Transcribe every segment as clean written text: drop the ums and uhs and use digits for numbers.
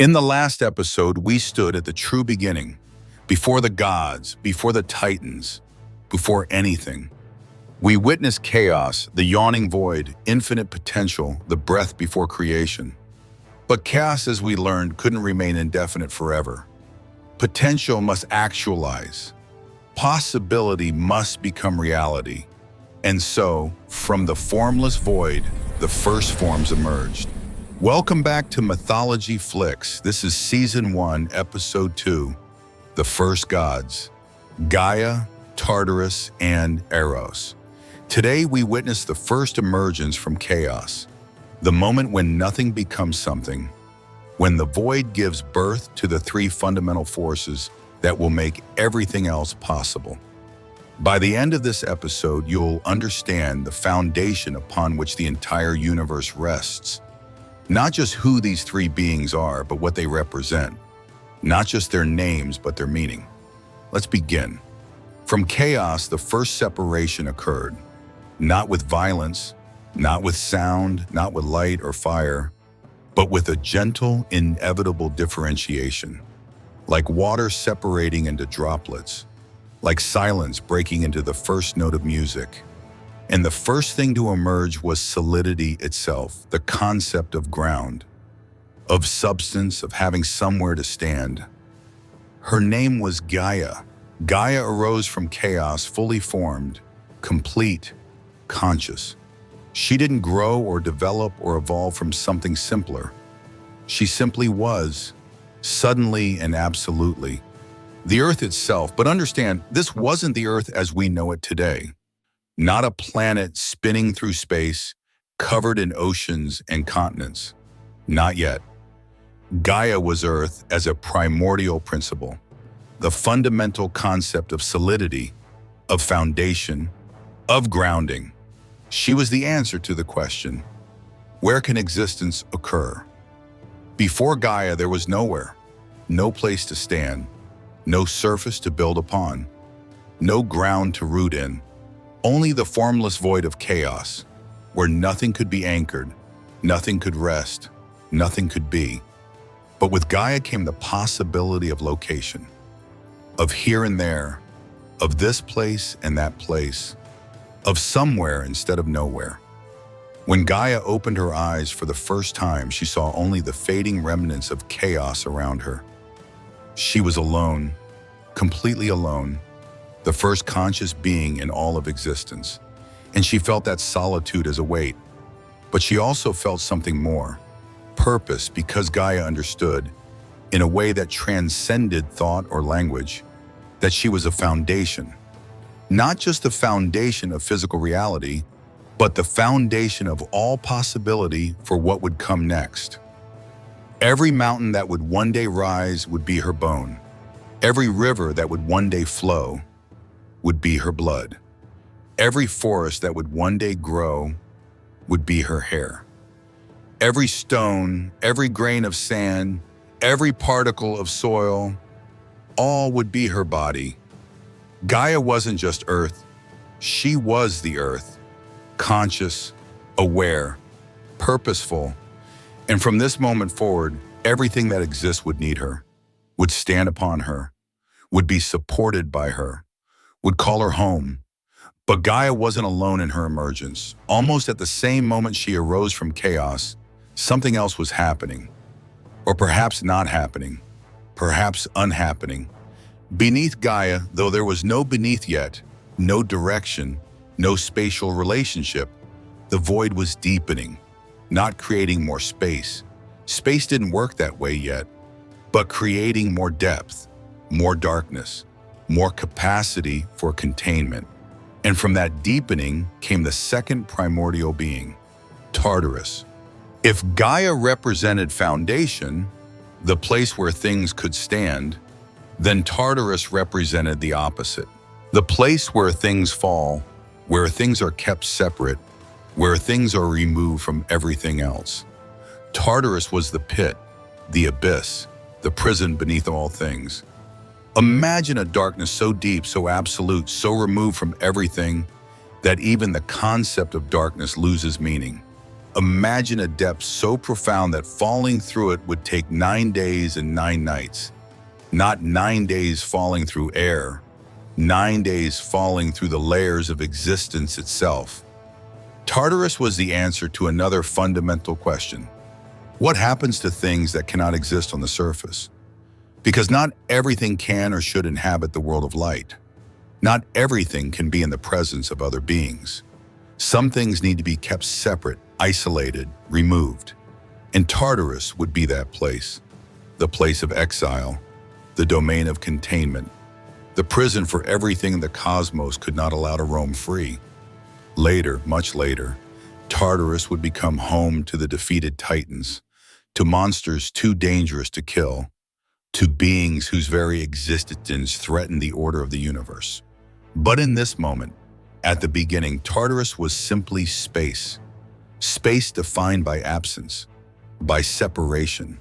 In the last episode, we stood at the true beginning, before the gods, before the titans, before anything. We witnessed chaos, the yawning void, infinite potential, the breath before creation. But chaos, as we learned, couldn't remain indefinite forever. Potential must actualize. Possibility must become reality. And so, from the formless void, the first forms emerged. Welcome back to Mythology Flix. This is Season 1, Episode 2, The First Gods, Gaia, Tartarus, and Eros. Today we witness the first emergence from chaos, the moment when nothing becomes something, when the void gives birth to the three fundamental forces that will make everything else possible. By the end of this episode, you'll understand the foundation upon which the entire universe rests. Not just who these three beings are, but what they represent. Not just their names, but their meaning. Let's begin. From chaos, the first separation occurred. Not with violence, not with sound, not with light or fire, but with a gentle, inevitable differentiation. Like water separating into droplets, like silence breaking into the first note of music. And the first thing to emerge was solidity itself, the concept of ground, of substance, of having somewhere to stand. Her name was Gaia. Gaia arose from chaos, fully formed, complete, conscious. She didn't grow or develop or evolve from something simpler. She simply was, suddenly and absolutely, the earth itself. But understand, this wasn't the earth as we know it today. Not a planet spinning through space, covered in oceans and continents. Not yet. Gaia was Earth as a primordial principle, the fundamental concept of solidity, of foundation, of grounding. She was the answer to the question, where can existence occur? Before Gaia, there was nowhere, no place to stand, no surface to build upon, no ground to root in. Only the formless void of chaos, where nothing could be anchored, nothing could rest, nothing could be. But with Gaia came the possibility of location, of here and there, of this place and that place, of somewhere instead of nowhere. When Gaia opened her eyes for the first time, she saw only the fading remnants of chaos around her. She was alone, completely alone, the first conscious being in all of existence. And she felt that solitude as a weight. But she also felt something more, purpose, because Gaia understood, in a way that transcended thought or language, that she was a foundation. Not just the foundation of physical reality, but the foundation of all possibility for what would come next. Every mountain that would one day rise would be her bone. Every river that would one day flow would be her blood. Every forest that would one day grow would be her hair. Every stone, every grain of sand, every particle of soil, all would be her body. Gaia wasn't just Earth, she was the Earth, conscious, aware, purposeful. And from this moment forward, everything that exists would need her, would stand upon her, would be supported by her, would call her home. But Gaia wasn't alone in her emergence. Almost at the same moment she arose from chaos, something else was happening. Or perhaps not happening, perhaps unhappening. Beneath Gaia, though there was no beneath yet, no direction, no spatial relationship, the void was deepening, not creating more space. Space didn't work that way yet, but creating more depth, more darkness, more capacity for containment. And from that deepening came the second primordial being, Tartarus. If Gaia represented foundation, the place where things could stand, then Tartarus represented the opposite. The place where things fall, where things are kept separate, where things are removed from everything else. Tartarus was the pit, the abyss, the prison beneath all things. Imagine a darkness so deep, so absolute, so removed from everything that even the concept of darkness loses meaning. Imagine a depth so profound that falling through it would take 9 days and 9 nights. Not 9 days falling through air, 9 days falling through the layers of existence itself. Tartarus was the answer to another fundamental question. What happens to things that cannot exist on the surface? Because not everything can or should inhabit the world of light. Not everything can be in the presence of other beings. Some things need to be kept separate, isolated, removed. And Tartarus would be that place. The place of exile, the domain of containment, the prison for everything the cosmos could not allow to roam free. Later, much later, Tartarus would become home to the defeated Titans, to monsters too dangerous to kill, to beings whose very existence threatened the order of the universe. But in this moment, at the beginning, Tartarus was simply space. Space defined by absence, by separation,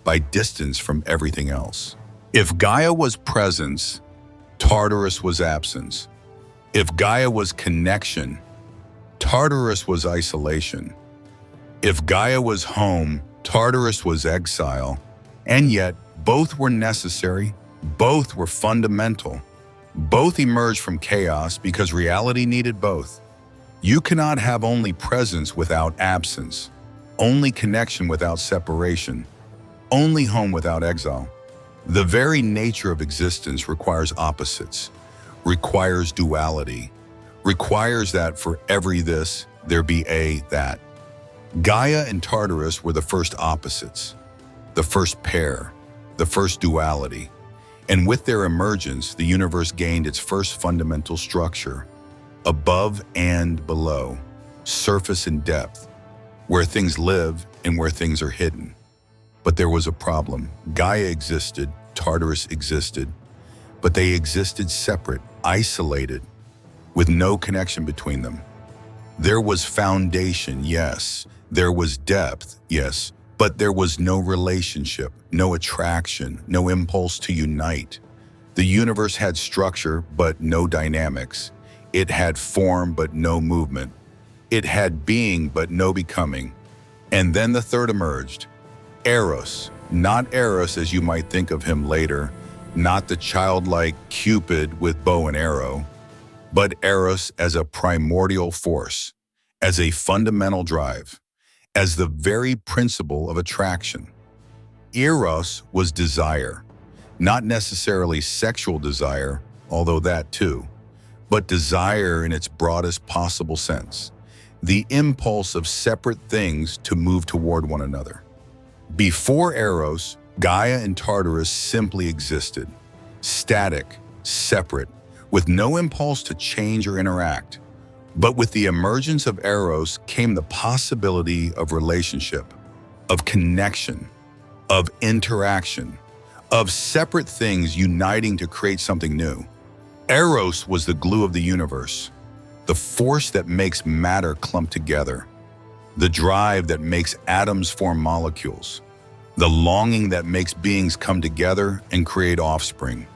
by distance from everything else. If Gaia was presence, Tartarus was absence. If Gaia was connection, Tartarus was isolation. If Gaia was home, Tartarus was exile. And yet, both were necessary, both were fundamental. Both emerged from chaos because reality needed both. You cannot have only presence without absence, only connection without separation, only home without exile. The very nature of existence requires opposites, requires duality, requires that for every this, there be a that. Gaia and Tartarus were the first opposites, the first pair, the first duality. And with their emergence, the universe gained its first fundamental structure, above and below, surface and depth, where things live and where things are hidden. But there was a problem. Gaia existed, Tartarus existed, but they existed separate, isolated, with no connection between them. There was foundation, yes. There was depth, yes. But there was no relationship, no attraction, no impulse to unite. The universe had structure, but no dynamics. It had form, but no movement. It had being, but no becoming. And then the third emerged. Eros, not Eros as you might think of him later, not the childlike Cupid with bow and arrow, but Eros as a primordial force, as a fundamental drive, as the very principle of attraction. Eros was desire, not necessarily sexual desire, although that too, but desire in its broadest possible sense, the impulse of separate things to move toward one another. Before Eros, Gaia and Tartarus simply existed, static, separate, with no impulse to change or interact. But with the emergence of Eros came the possibility of relationship, of connection, of interaction, of separate things uniting to create something new. Eros was the glue of the universe, the force that makes matter clump together, the drive that makes atoms form molecules, the longing that makes beings come together and create offspring.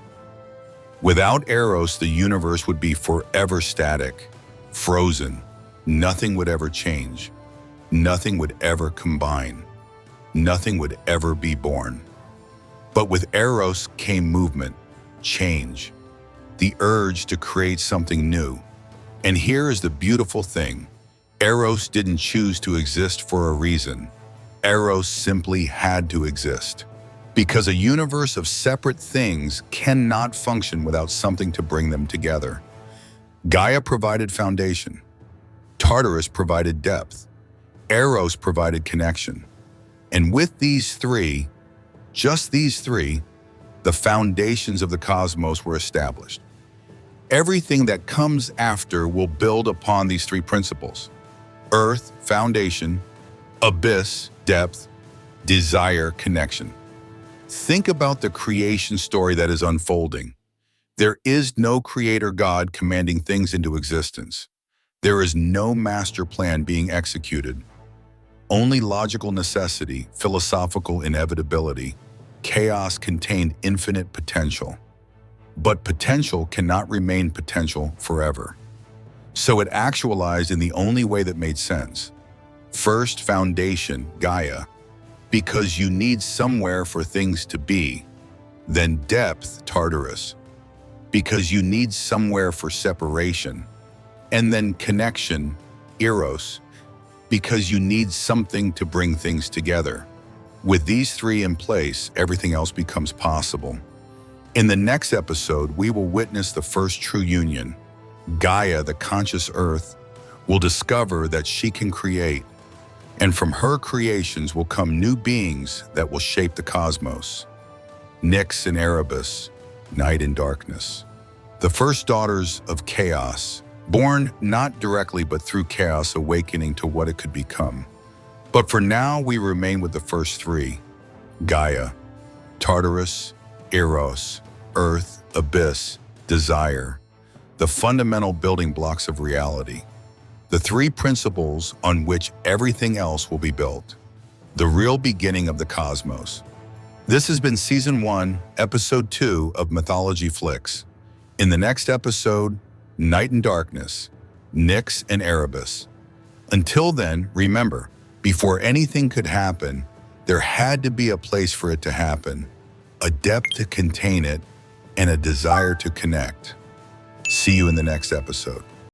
Without Eros, the universe would be forever static, frozen. Nothing would ever change. Nothing would ever combine. Nothing would ever be born. But with Eros came movement, change, the urge to create something new. And here is the beautiful thing. Eros didn't choose to exist for a reason. Eros simply had to exist. Because a universe of separate things cannot function without something to bring them together. Gaia provided foundation. Tartarus provided depth. Eros provided connection. And with these three, just these three, the foundations of the cosmos were established. Everything that comes after will build upon these three principles: earth, foundation; abyss, depth; desire, connection. Think about the creation story that is unfolding. There is no creator God commanding things into existence. There is no master plan being executed. Only logical necessity, philosophical inevitability. Chaos contained infinite potential. But potential cannot remain potential forever. So it actualized in the only way that made sense. First, foundation, Gaia, because you need somewhere for things to be. Then depth, Tartarus, because you need somewhere for separation. And then connection, Eros, because you need something to bring things together. With these three in place, everything else becomes possible. In the next episode, we will witness the first true union. Gaia, the conscious earth, will discover that she can create, and from her creations will come new beings that will shape the cosmos. Nyx and Erebus, night and darkness. The first daughters of chaos, born not directly but through chaos awakening to what it could become. But for now, we remain with the first three: Gaia, Tartarus, Eros, earth, abyss, desire, the fundamental building blocks of reality. The three principles on which everything else will be built. The real beginning of the cosmos. This has been Season 1, Episode 2 of Mythology Flix. In the next episode, Night and Darkness, Nyx and Erebus. Until then, remember, before anything could happen, there had to be a place for it to happen, a depth to contain it, and a desire to connect. See you in the next episode.